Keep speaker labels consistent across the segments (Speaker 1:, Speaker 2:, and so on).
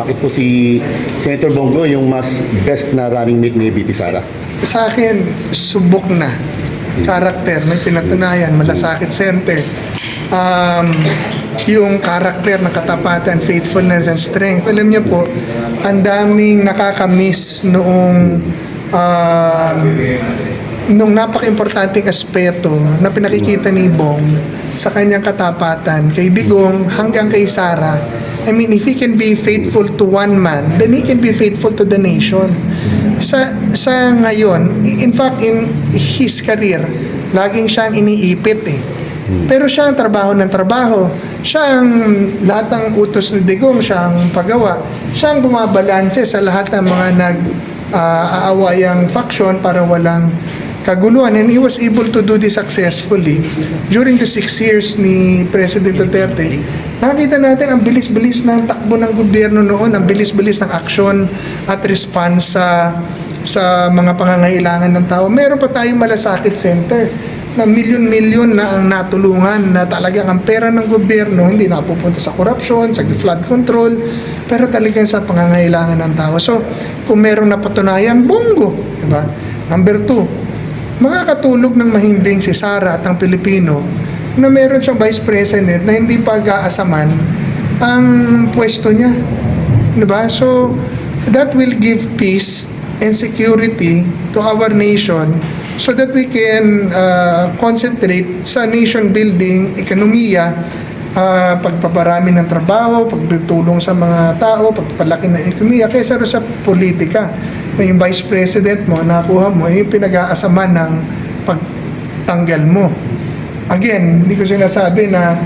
Speaker 1: Bakit po si Senator Bongo yung mas best na running mate ni VP Sara?
Speaker 2: Sa akin, subok na karakter, may pinatunayan, malasakit center. Yung karakter ng katapatan, faithfulness and strength. Alam niyo po, ang daming nakakamiss noong nung napaka-importanting aspeto na pinakikita ni Bong sa kanyang katapatan, kay Digong hanggang kay Sara. I mean, if he can be faithful to one man, then he can be faithful to the nation. Sa ngayon, in fact, in his career, laging siyang iniipit eh. Pero siya ang trabaho ng trabaho. Siya ang lahat ng utos ni Digong, siya ang paggawa. Siya ang bumabalanse sa lahat ng mga nag-aawayang faction para walang kaguluhan, and he was able to do this successfully during the 6 years ni President Duterte. Nakita natin ang bilis-bilis ng takbo ng gobyerno noon, ang bilis-bilis ng aksyon at response sa mga pangangailangan ng tao. Meron pa tayong malasakit center na milyon-milyon na ang natulungan, na talagang ang pera ng gobyerno hindi napupunta sa korupsyon, sa flood control, pero talagang sa pangangailangan ng tao. So, kung meron napatunayan, Bongo, diba? Number 2, makakatulog ng mahimbing si Sara at ang Pilipino na meron siyang Vice President na hindi pag-aasaman ang pwesto niya. Diba? So, that will give peace and security to our nation so that we can concentrate sa nation building, ekonomiya, pagpaparami ng trabaho, pagtulong sa mga tao, pagpalaki ng ekonomiya, kaysa sa politika. Na yung Vice President mo, nakuha mo, yung pinag-aasaman ng pagtanggal mo. Again, hindi ko sinasabi na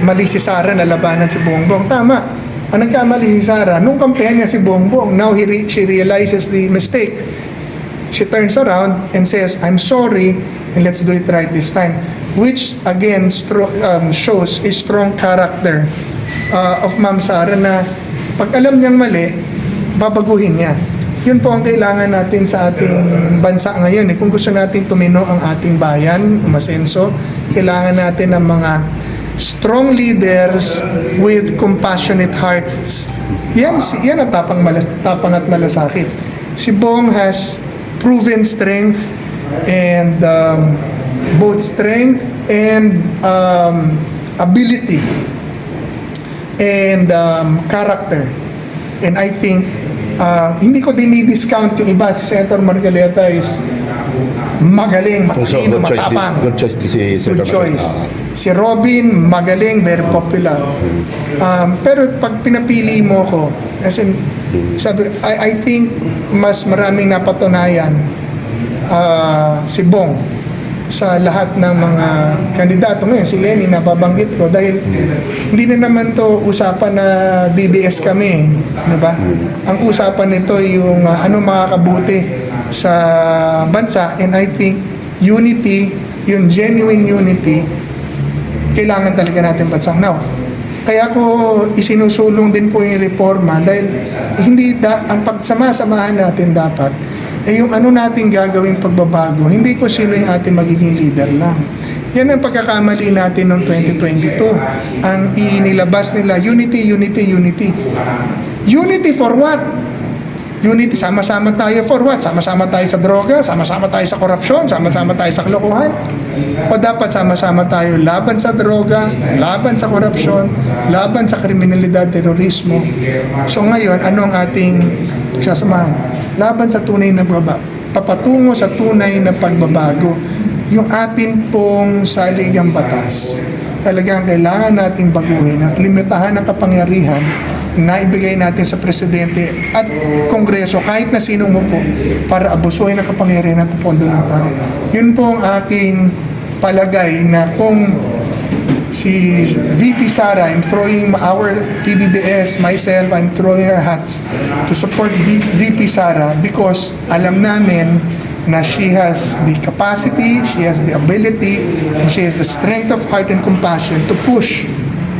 Speaker 2: mali si Sara na labanan si Bongbong. Tama. Ang nagkamali si Sara, nung kampehan niya si Bongbong, now she realizes the mistake. She turns around and says, I'm sorry, and let's do it right this time. Which, again, shows a strong character of Ma'am Sara na pag alam niyang mali, babaguhin niya. Yun po ang kailangan natin sa ating bansa ngayon. Kung gusto natin tumino ang ating bayan, umasenso, kailangan natin ng mga strong leaders with compassionate hearts. Yan ang tapang at malasakit. Si Bong has proven strength and both strength and ability and character. And I think hindi ko dinidiscount yung iba. Si Senator Marcoleta is magaling, matalino, matapang.
Speaker 1: Good choice.
Speaker 2: Good choice. Si Robin, magaling, very popular. Pero pag pinapili mo ko, as in, I think mas maraming napatunayan si Bong sa lahat ng mga kandidato. Ngayon, si Lenny nababanggit ko dahil hindi na naman to usapan na DDS kami, diba? Ang usapan nito yung ano makakabuti sa bansa, and I think unity, yung genuine unity, kailangan talaga natin bansa. Now, kaya ko isinusulong din po yung reforma dahil hindi ang pagsama-samahan natin dapat yung ano natin gagawing pagbabago, hindi ko sino yung ating magiging leader lang. Yan ang pagkakamali natin noong 2022. Ang inilabas nila, unity. Unity for what? Unity, sama-sama tayo for what? Sama-sama tayo sa droga, sama-sama tayo sa korupsyon, sama-sama tayo sa kalokohan? O dapat sama-sama tayo laban sa droga, laban sa korupsyon, laban sa kriminalidad, terorismo? So ngayon, ano ang ating sasamahan? Laban sa tunay na papatungo sa tunay na pagbabago. Yung atin pong saligang batas, talagang kailangan nating baguhin at limitahan ang kapangyarihan na ibigay natin sa Presidente at Kongreso, kahit na sino mo po, para abusuhin ang kapangyarihan at pondo ng tao. Yun po ang aking palagay na kung si VP Sara, I'm throwing our PDDS, myself, I'm throwing our hats to support VP Sara because alam namin na she has the capacity, she has the ability, and she has the strength of heart and compassion to push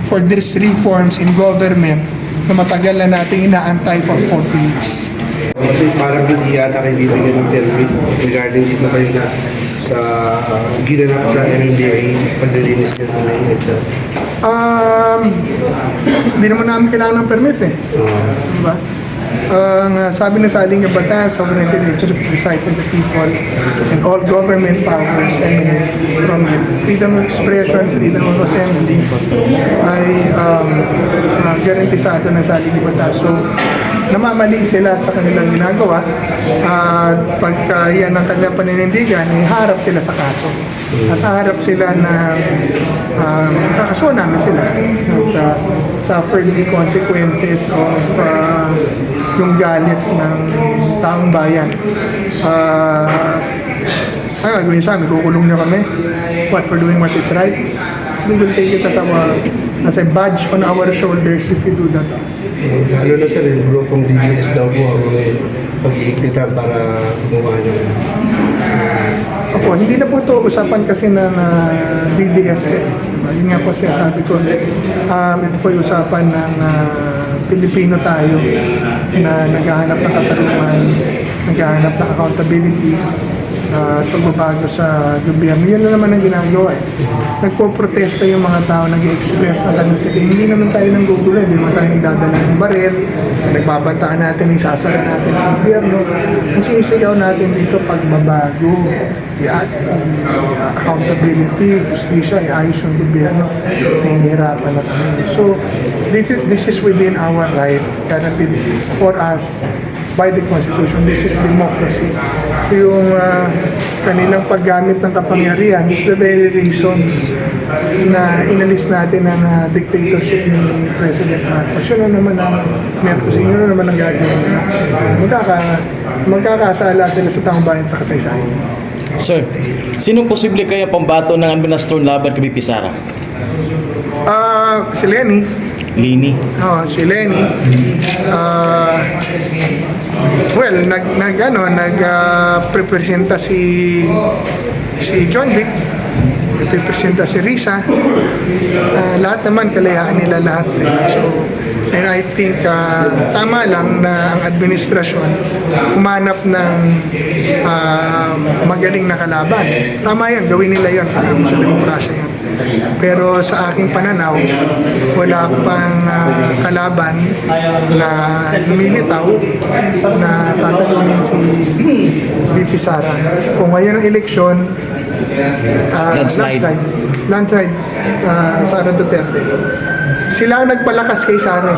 Speaker 2: for these reforms in government na matagal na nating inaantay for 40 years.
Speaker 3: Kasi parang hindi yata kayo bibigyan ng selfie regarding dito kayo na sa ginanap sa MMDA paglilinis niya sa main itself.
Speaker 2: Hindi naman namin kailangan ng permit eh. Diba? Ang sabi ng saling ng batas, sovereignty resides in the people and all government powers emanate from it. Freedom of expression, freedom of assembly ay garantisado ng saling ng batas. So, namamali sila sa kanilang ginagawa at pagka yan ang kanilang paninindigan, harap sila sa kaso. At harap sila na kakasuhan namin sila at suffer the consequences of yung galit ng taong bayan. Ay, gagawin sa amin, kukulong niyo kami. What, for doing what is right? We will take it as a badge on our shoulders if you do that to us.
Speaker 3: Lalo na sir, yung grupong DDS daw po ang pag-iikpitan para gumawa ng
Speaker 2: Opo, hindi na po ito usapan kasi ng DDS eh. Diba? Yun nga po siya sabi ko. Ito po yung usapan ng Pilipino tayo na naghahanap ng katarungan, naghahanap ng accountability, at pagbabago sa gobyerno. Yun na naman ang ginagawa eh. Nagpo-protesta yung mga tao, nag-express na kanilang sige. Hindi naman tayo nang gugulo, hindi naman tayo nagdadala ng baril, nagbabantaan natin, isasara natin ang gobyerno. Ang sinisigaw natin dito, pagbabago, accountability, justisya, iayos yung gobyerno, nahihirapan na kami. So, this is within our right, guaranteed for us by the Constitution. This is democracy. Yung kanilang paggamit ng kapangyarihan is the very reason na inalis natin ang dictatorship ni President Marcos. Yun na naman ang Marcos, yun na naman ang gagawin nila. Magkakasala sila sa taong bayan sa kasaysayan.
Speaker 4: Sir, sino posible kaya pambato ng administrator laban kay BP Sara?
Speaker 2: Si Lenny.
Speaker 4: Lini.
Speaker 2: Si Lenny. Well, nagpresenta si John Vic, nagpresenta si Risa. Lahat naman kalayaan nila lahat. So, and I think tama lang na ang administrasyon humanap ng magaling na kalaban. Tama yan, gawin nila yan kasama sa demokrasya yan. Pero sa aking pananaw, wala pang kalaban na lumilitaw na tatalunin si VP Sara. Kung ngayon ang eleksyon, landslide, Sara Duterte. Sila ang nagpalakas kay Sara.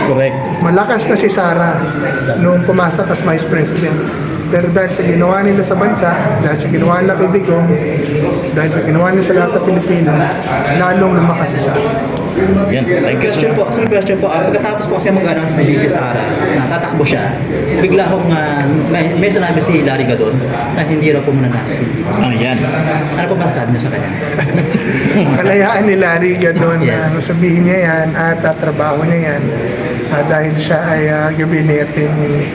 Speaker 4: Correct.
Speaker 2: Malakas na si Sara noong pumasok as Vice President. Pero dahil sa ginawa nila sa bansa, dahil sa ginawa nila kay Digong, dahil sa ginawa nila sa lahat ng Pilipino, lalong lumakas si Sara.
Speaker 4: Yan. Thank you, sir.
Speaker 5: Question po, pagkatapos po kasi mag-announce ni BP Sara na tatakbo siya, bigla akong may sinabi si Larry Gadon na hindi raw po mananakos ni BP Sara.
Speaker 4: Ayan.
Speaker 5: Ano po masasabi niyo sa kanya?
Speaker 2: Kalayaan ni Larry Gadon na
Speaker 5: Yes.
Speaker 2: sabihin niya yan at tatrabaho niya yan dahil siya ay gabinete ni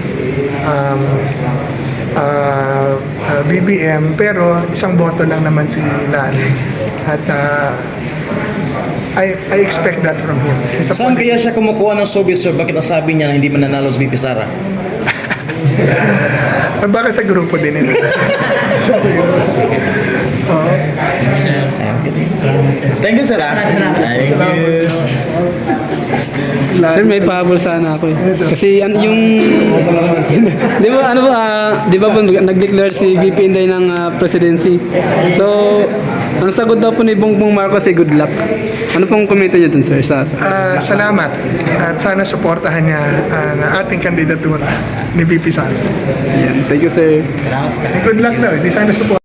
Speaker 2: BBM, pero isang boto lang naman si Larry at I expect that from him.
Speaker 4: Saan kaya siya kumukuha ng showbiz, sir? Bakit nasabi niya na hindi mananalo si BP Sara?
Speaker 2: Baka sa grupo din nila. Oo.
Speaker 4: Thank you, sir. Thank you.
Speaker 6: Sir, may pahabol sana ako eh. Kasi yung di ba po nag-declare si VP Inday ng presidency. So, ang sagot daw po ni Bongbong Marcos ay good luck. Ano pong komento niyo dun, sir?
Speaker 2: Salamat at sana suportahan niya ang ating kandidatura ni VP Sara.
Speaker 6: Yan. Thank you, sir.
Speaker 5: Salamat sa
Speaker 2: Good luck daw, di sana support.